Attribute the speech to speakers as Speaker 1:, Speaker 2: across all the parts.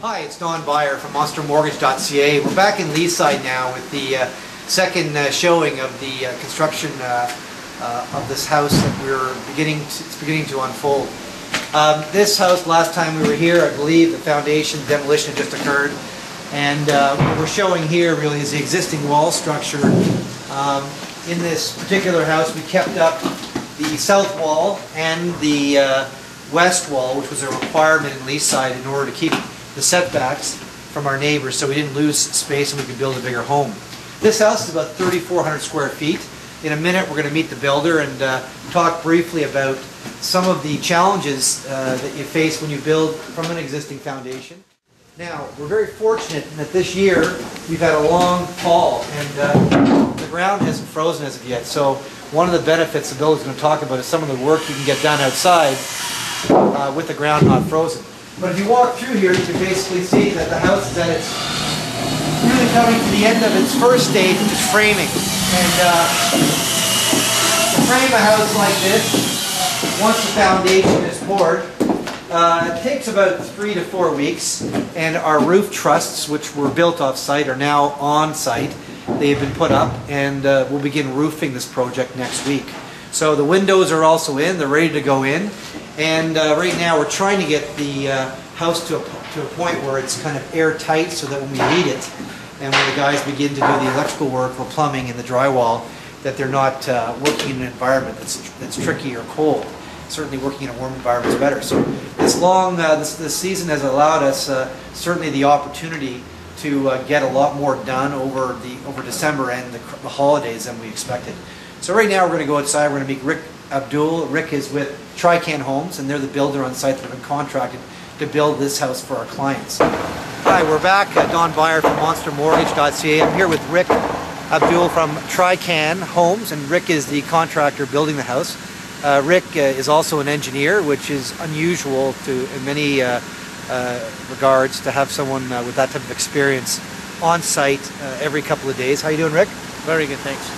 Speaker 1: Hi, it's Don Byer from MonsterMortgage.ca. We're back in Leaside now with the second showing of the construction of this house that it's beginning to unfold. This house, last time we were here, I believe the foundation demolition had just occurred, and what we're showing here really is the existing wall structure. In this particular house, we kept up the south wall and the west wall, which was a requirement in Leaside in order to keep the setbacks from our neighbors, so we didn't lose space and we could build a bigger home. This house is about 3,400 square feet. In a minute we're going to meet the builder and talk briefly about some of the challenges that you face when you build from an existing foundation. Now, we're very fortunate that this year we've had a long fall and the ground hasn't frozen as of yet, so one of the benefits the builder's going to talk about is some of the work you can get done outside with the ground not frozen. But if you walk through here, you can basically see that the house is at its really coming to the end of its first stage, which is framing. And to frame a house like this, once the foundation is poured, it takes about 3 to 4 weeks. And our roof trusses, which were built off-site, are now on-site. They have been put up, and we'll begin roofing this project next week. So the windows are also in, they're ready to go in. And right now we're trying to get the house to a point where it's kind of airtight so that when we need it and when the guys begin to do the electrical work or plumbing and the drywall, that they're not working in an environment that's tricky or cold. Certainly working in a warm environment is better. So this season has allowed us certainly the opportunity to get a lot more done over December and the holidays than we expected. So right now we're going to go outside, we're going to meet Rick Abdul. Rick is with Trican Homes, and they're the builder on site that have been contracted to build this house for our clients. Hi, we're back. Don Byer from MonsterMortgage.ca. I'm here with Rick Abdul from Trican Homes, and Rick is the contractor building the house. Rick is also an engineer, which is unusual in many regards to have someone with that type of experience on site every couple of days. How you doing, Rick?
Speaker 2: Very good, thanks.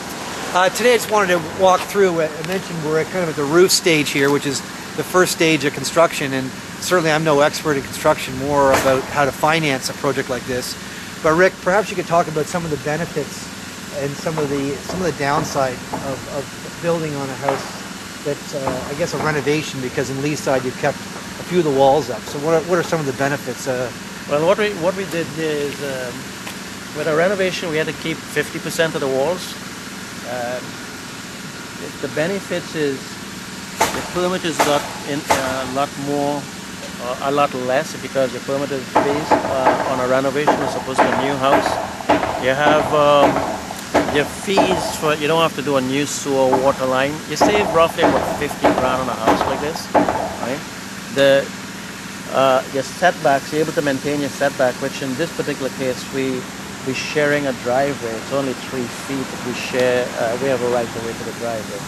Speaker 1: Today I just wanted to walk through, I mentioned we're kind of at the roof stage here, which is the first stage of construction, and certainly I'm no expert in construction, more about how to finance a project like this. But Rick, perhaps you could talk about some of the benefits and some of the downside of building on a house that's, I guess, a renovation, because in Leaside you've kept a few of the walls up. So what are some of the benefits?
Speaker 2: Well, what we did is, with a renovation we had to keep 50% of the walls. The benefits is the perimeter is a lot less, because the perimeter fees on a renovation as opposed to a new house. You have your fees for, you don't have to do a new sewer water line. You save roughly about 50 grand on a house like this, right? Your setbacks, you're able to maintain your setback, which in this particular case we're sharing a driveway. It's only 3 feet. We have a right of way to the driveway.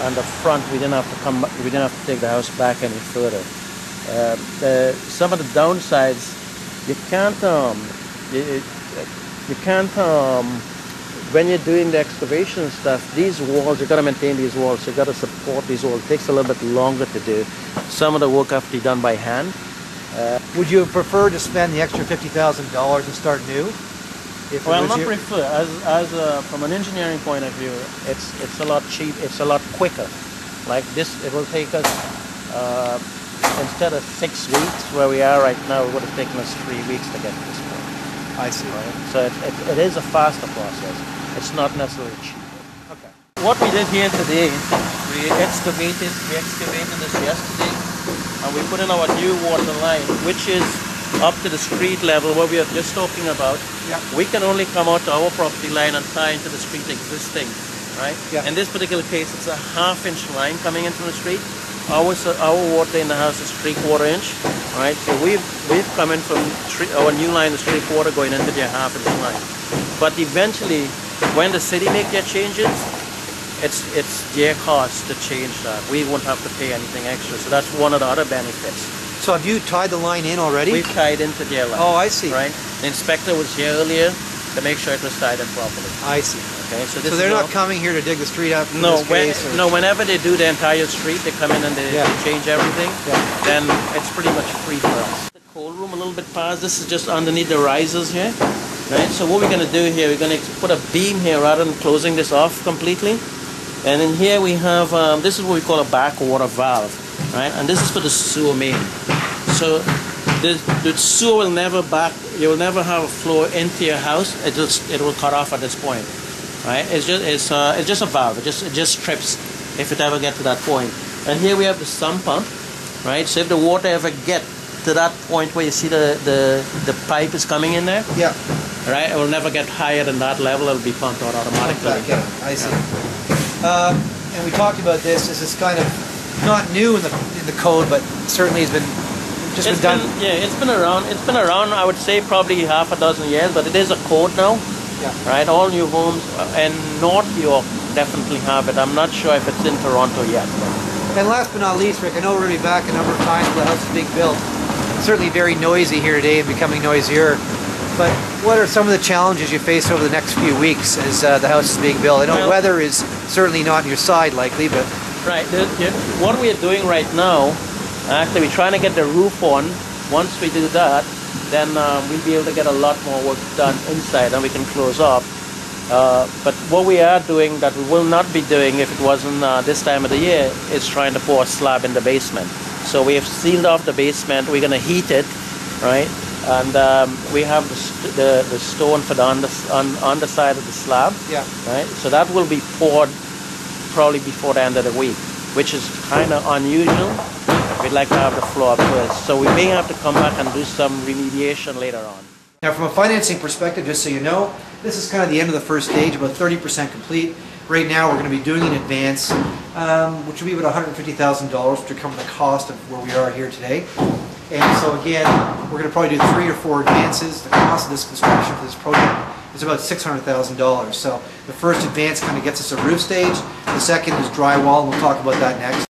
Speaker 2: And the front, we didn't have to take the house back any further. Some of the downsides, you can't when you're doing the excavation and stuff, these walls, you've got to maintain these walls, you've got to support these walls. It takes a little bit longer to do. Some of the work have to be done by hand.
Speaker 1: Would you prefer to spend the extra $50,000 and start new?
Speaker 2: Well, not prefer. From an engineering point of view, it's a lot cheaper. It's a lot quicker. Like this, it will take us instead of 6 weeks where we are right now, it would have taken us 3 weeks to get to this point.
Speaker 1: I see.
Speaker 2: Right? So it is a faster process. It's not necessarily cheaper. Okay. What we did here today, we excavated this yesterday, and we put in our new water line, which is up to the street level where we are just talking about.
Speaker 1: Yeah.
Speaker 2: We can only come out to our property line and tie into the street existing, right? Yeah. In this particular case, it's a ½ inch line coming into the street. Our water in the house is 3/4 inch, right? So we've come in from our new line is 3/4 going into the ½ inch line. But eventually, when the city make their changes, it's their cost to change that. We won't have to pay anything extra. So that's one of the other benefits.
Speaker 1: So have you tied the line in already?
Speaker 2: We've tied into their line.
Speaker 1: Oh, I see.
Speaker 2: Right? The inspector was here earlier to make sure it was tied in properly.
Speaker 1: I see.
Speaker 2: Okay, so
Speaker 1: they're not coming here to dig the street out?
Speaker 2: No, whenever they do the entire street, they come in and they change everything. Yeah. Then it's pretty much free for us. The cold room a little bit past. This is just underneath the risers here, right? So what we're going to do here, we're going to put a beam here rather than closing this off completely. And in here we have, this is what we call a backwater valve, right? And this is for the sewer main. So the sewer will never you will never have a flow into your house. It will cut off at this point, right? It's just a valve. It just trips if it ever gets to that point. And here we have the sump pump, right? So if the water ever get to that point where you see the pipe is coming in there,
Speaker 1: yeah,
Speaker 2: right, it will never get higher than that level. It'll be pumped out automatically.
Speaker 1: Yeah, I see. And we talked about this. This is kind of not new in the code, but certainly has been done.
Speaker 2: Yeah, it's been around. It's been around. I would say probably half a dozen years, but it is a code now.
Speaker 1: Yeah.
Speaker 2: Right. All new homes and North York definitely have it. I'm not sure if it's in Toronto yet.
Speaker 1: And last but not least, Rick, I know we're going to be back a number of times when the house is being built. It's certainly very noisy here today and becoming noisier. But what are some of the challenges you face over the next few weeks as the house is being built? I know weather is certainly not on your side likely, but...
Speaker 2: Right. What we are doing right now, actually we're trying to get the roof on. Once we do that, then we'll be able to get a lot more work done inside and we can close up. But what we are doing that we will not be doing if it wasn't this time of the year is trying to pour a slab in the basement. So we have sealed off the basement. We're going to heat it, right? And we have the stone for the underside of the slab,
Speaker 1: yeah,
Speaker 2: right? So that will be poured probably before the end of the week, which is kind of unusual. We'd like to have the floor up first. So we may have to come back and do some remediation later on.
Speaker 1: Now from a financing perspective, just so you know, this is kind of the end of the first stage, about 30% complete. Right now we're going to be doing an advance, which will be about $150,000 to cover the cost of where we are here today. And so again, we're going to probably do 3 or 4 advances. The cost of this construction for this project is about $600,000. So the first advance kind of gets us a roof stage. The second is drywall, and we'll talk about that next.